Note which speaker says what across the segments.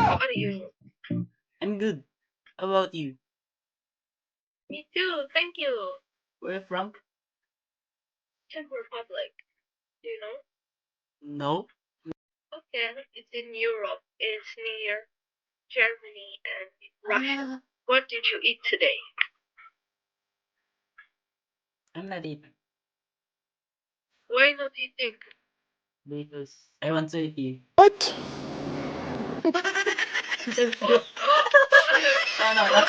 Speaker 1: How are you?
Speaker 2: I'm good. How about you?
Speaker 1: Me too, thank you.
Speaker 2: Where you from?
Speaker 1: Czech Republic. Do you know?
Speaker 2: No.
Speaker 1: Okay, it's in Europe. It's near Germany and Russia.
Speaker 2: Ah,
Speaker 1: What did you eat today?
Speaker 2: I'm not eating
Speaker 1: Why not eating?
Speaker 2: because I want to eat you.
Speaker 3: What?
Speaker 2: Just go. No, no, no.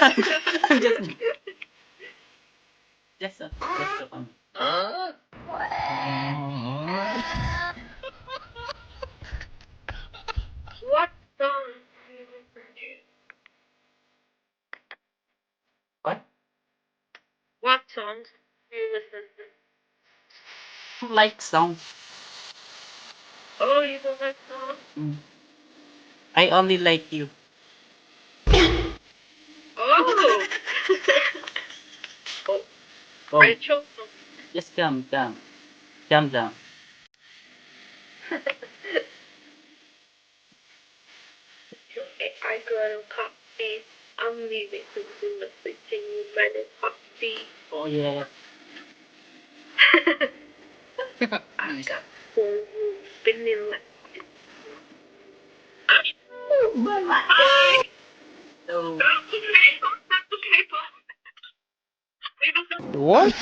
Speaker 2: Just a comment.
Speaker 1: What song do you listen to?
Speaker 2: What?
Speaker 1: What songs do you listen
Speaker 2: Like song.
Speaker 1: to? Oh, you don't like songs?
Speaker 2: Mm. I only like you.
Speaker 1: Oh! Oh,
Speaker 2: Oh,
Speaker 1: Rachel?
Speaker 2: just calm down. Calm down.
Speaker 1: I got a coffee. I'm leaving to do a 15-minute coffee.
Speaker 2: Oh yeah.
Speaker 1: I got full vanilla.
Speaker 2: So
Speaker 3: What?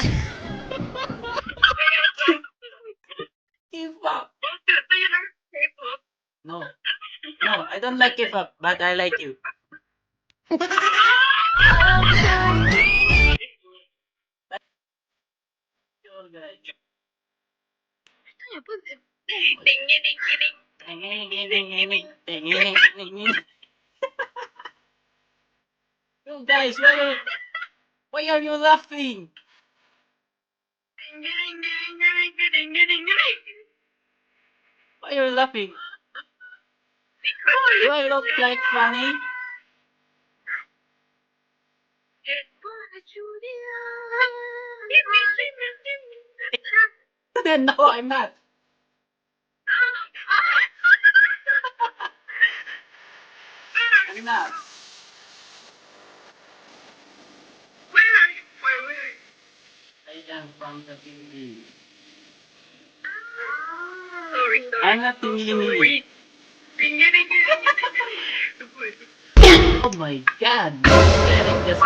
Speaker 2: give up. No, no, I don't like give up, but I like you. You're good. You guys, why are you laughing? Why are you laughing? Do I look like funny? No, I'm not. I'm not. I am from the TV. I'm not TV. Oh my god. Getting this